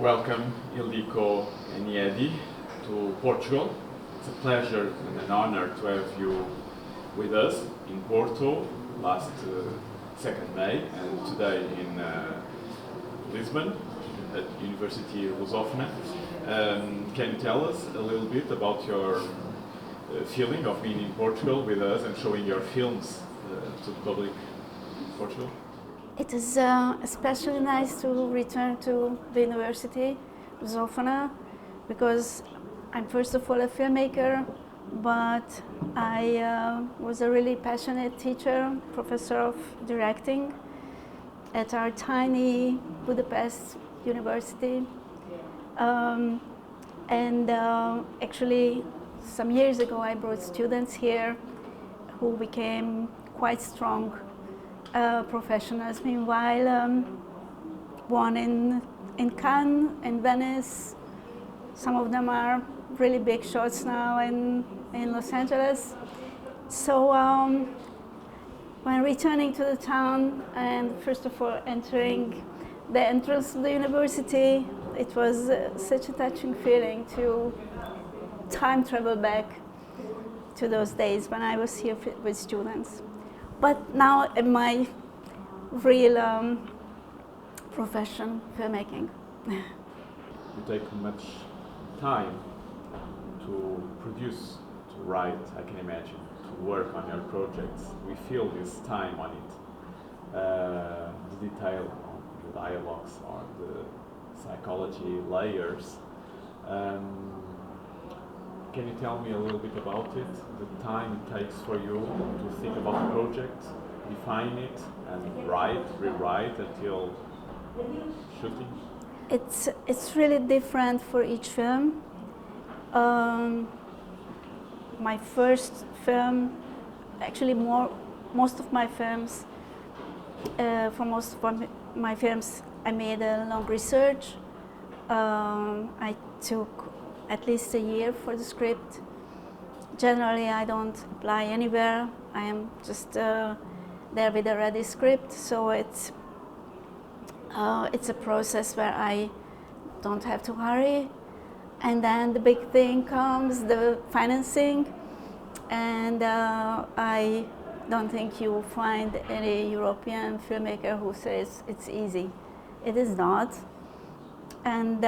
Welcome, Ildiko Enyedi, to Portugal. It's a pleasure and an honor to have you with us in Porto last 2nd May and today in Lisbon at Universidade Lusófona. Can you tell us a little bit about your feeling of being in Portugal with us and showing your films to the public in Portugal? It is especially nice to return to the University Lusófona because I'm first of all a filmmaker, but I was a really passionate teacher, professor of directing at our tiny Budapest university. Actually, some years ago I brought students here who became quite strong professionals. Meanwhile, one in Cannes, in Venice, some of them are really big shots now in Los Angeles. So when returning to the town and first of all entering the entrance of the university, it was such a touching feeling to time travel back to those days when I was here with students. But now in my real profession, filmmaking. You take much time to produce, to write, I can imagine, to work on your projects. We feel this time on it. The detail on the dialogues or the psychology layers. Can you tell me a little bit about it? The time it takes for you to think about the project, define it, and write, rewrite until shooting? It's really different for each film. My first film, actually most of my films, for most of my films, I made a long research. I took at least a year for the script. Generally, I don't apply anywhere. I am just there with a ready script, so it's a process where I don't have to hurry. And then the big thing comes, the financing, and I don't think you will find any European filmmaker who says it's easy. It is not. And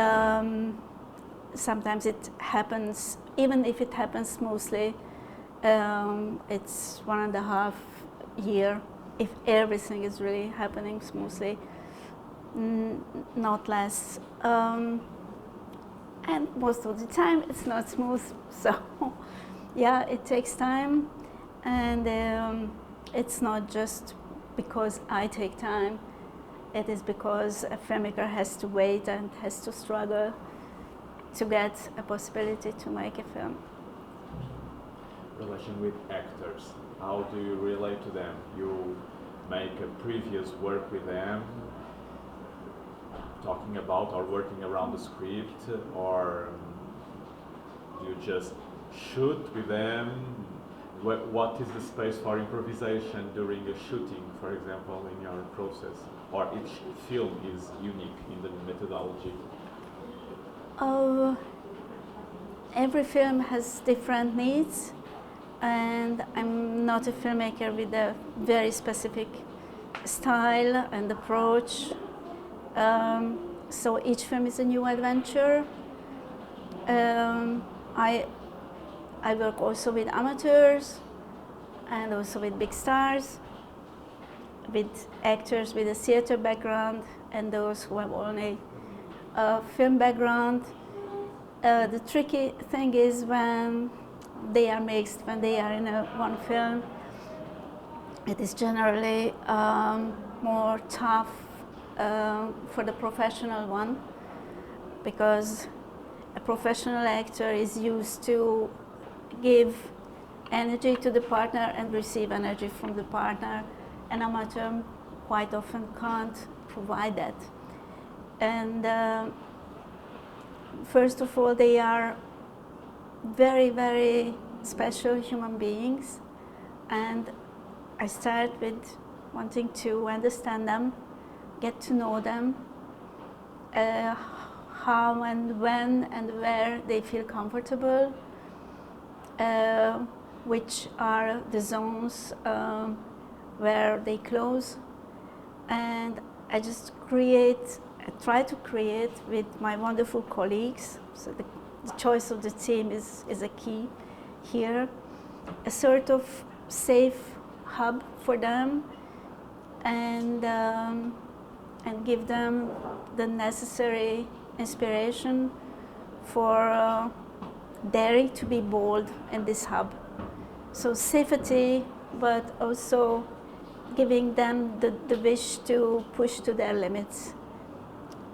sometimes it happens, even if it happens smoothly, it's 1.5 years if everything is really happening smoothly, not less. And most of the time it's not smooth, so yeah, it takes time, and it's not just because I take time, it is because a filmmaker has to wait and has to struggle to get a possibility to make a film. Relation with actors, how do you relate to them? You make a previous work with them, talking about or working around the script, or do you just shoot with them? What is the space for improvisation during a shooting, for example, in your process? Or each film is unique in the methodology? Every film has different needs, and I'm not a filmmaker with a very specific style and approach. So each film is a new adventure. I work also with amateurs and also with big stars, with actors with a theater background and those who have only a film background. The tricky thing is when they are mixed, when they are in one film, it is generally more tough for the professional one, because a professional actor is used to give energy to the partner and receive energy from the partner. An amateur quite often can't provide that. And first of all, they are very, very special human beings, and I start with wanting to understand them, get to know them, how and when and where they feel comfortable, which are the zones where they close. And I just try to create with my wonderful colleagues, so the choice of the theme is a key here, a sort of safe hub for them, and give them the necessary inspiration for daring to be bold in this hub. So safety, but also giving them the wish to push to their limits.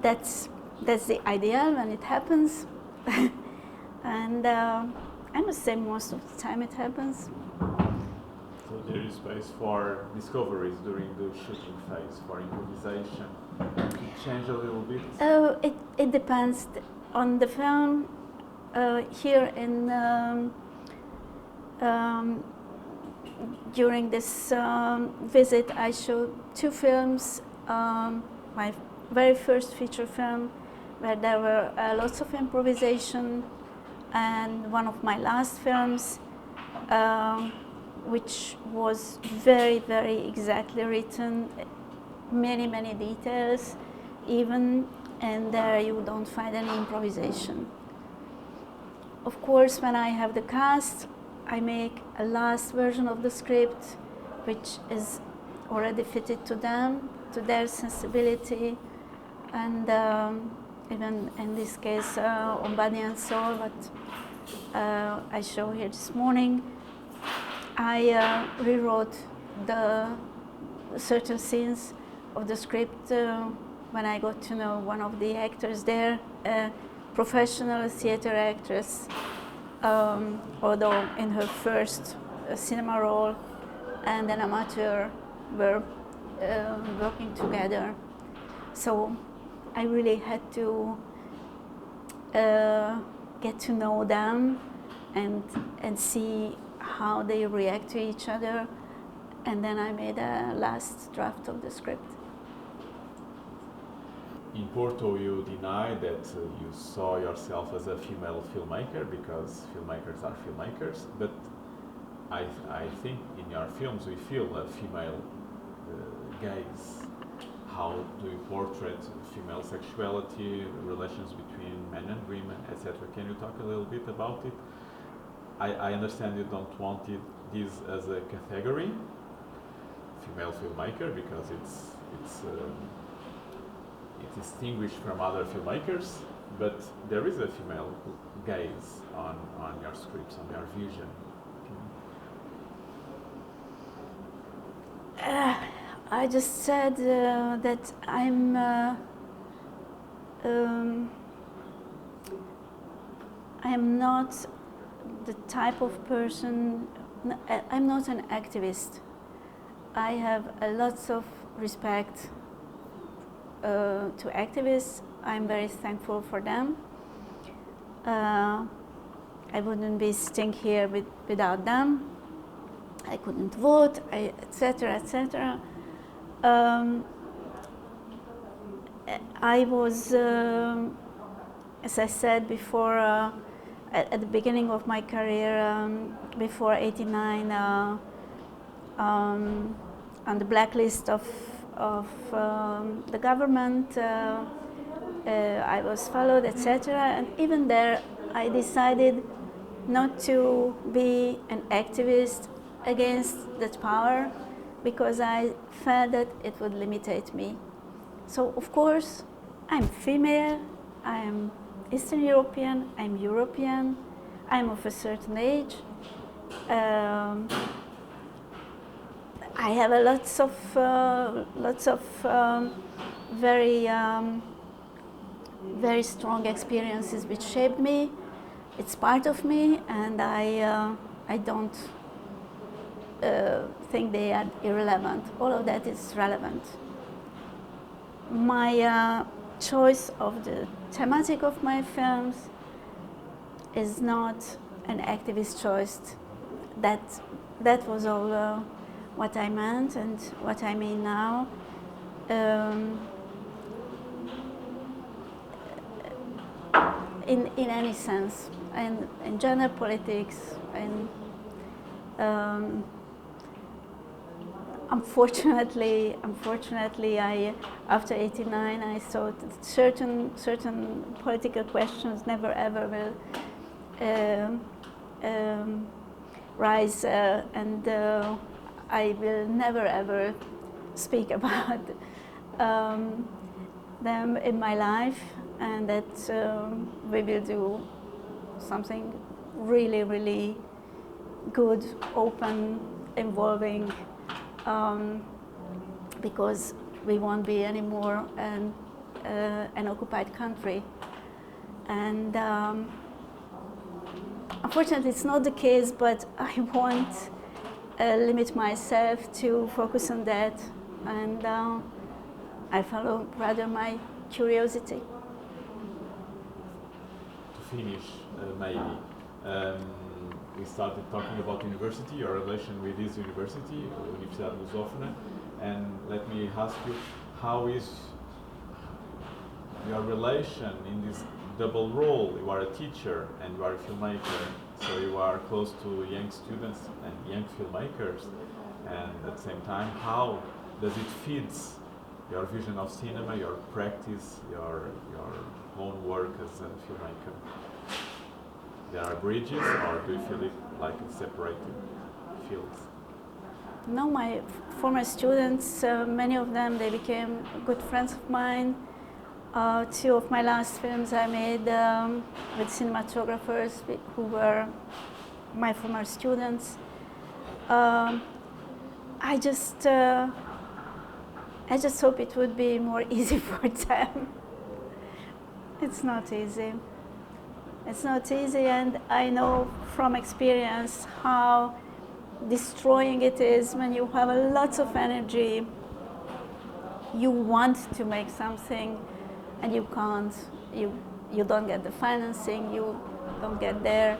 That's the ideal when it happens. And I must say most of the time it happens. So there is space for discoveries during the shooting phase, for improvisation. It change a little bit? It depends on the film. Here in during this visit, I showed 2 films. My very first feature film, where there were lots of improvisation, and one of my last films, which was very, very exactly written, many details even, and there you don't find any improvisation. Of course, when I have the cast, I make a last version of the script, which is already fitted to them, to their sensibility, and even in this case, on Body and Soul, what I show here this morning, I rewrote the certain scenes of the script when I got to know one of the actors there, a professional theater actress, although in her first cinema role, and an amateur were working together. So I really had to get to know them and see how they react to each other, and then I made a last draft of the script. In Porto, you deny that you saw yourself as a female filmmaker, because filmmakers are filmmakers, but I think in your films we feel a female gaze. How do you portray female sexuality, relations between men and women, etc.? Can you talk a little bit about it? I understand you don't want this as a category, female filmmaker, because it's distinguished from other filmmakers, but there is a female gaze on your scripts, on your vision. I just said that I'm not the type of person, I'm not an activist. I have lots of respect to activists. I'm very thankful for them. I wouldn't be sitting here without them. I couldn't vote, etc., etc. I was, as I said before, at the beginning of my career, before '89, on the blacklist of the government. I was followed, etc. And even there, I decided not to be an activist against that power, because I felt that it would limitate me. So of course, I'm female, I'm Eastern European, I'm European, I'm of a certain age. I have lots of very strong experiences which shaped me. It's part of me, and I don't think they are irrelevant. All of that is relevant. My choice of the thematic of my films is not an activist choice. That was all what I meant and what I mean now. in any sense, and in gender politics, and unfortunately, I, after '89, I thought that certain political questions never ever will rise, and I will never ever speak about them in my life, and that we will do something really, really good, open, involving, because we won't be anymore an occupied country. And unfortunately, it's not the case, but I won't limit myself to focus on that, and I follow rather my curiosity. To finish, maybe, we started talking about university, your relation with this university, Universidade Lusófona, and let me ask you, how is your relation in this double role? You are a teacher and you are a filmmaker, so you are close to young students and young filmmakers, and at the same time, how does it fit your vision of cinema, your practice, your own work as a filmmaker? There are bridges, or do you feel it like it's separated fields? No, my former students, many of them, they became good friends of mine. Two of my last films I made with cinematographers who were my former students. I just hope it would be more easy for them. It's not easy. It's not easy, and I know from experience how destroying it is when you have a lot of energy. You want to make something, and you can't. You don't get the financing. You don't get there.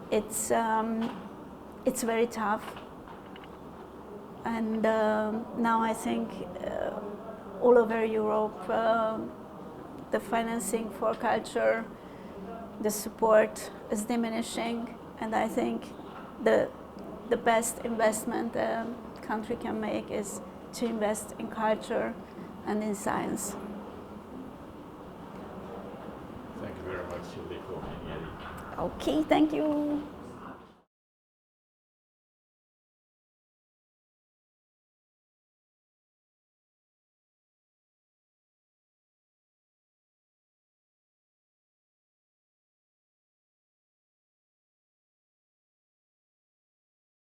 It's very tough. And now I think all over Europe, the financing for culture, the support is diminishing, and I think the best investment a country can make is to invest in culture and in science. Thank you very much, Ildiko Enyedi. Okay, thank you.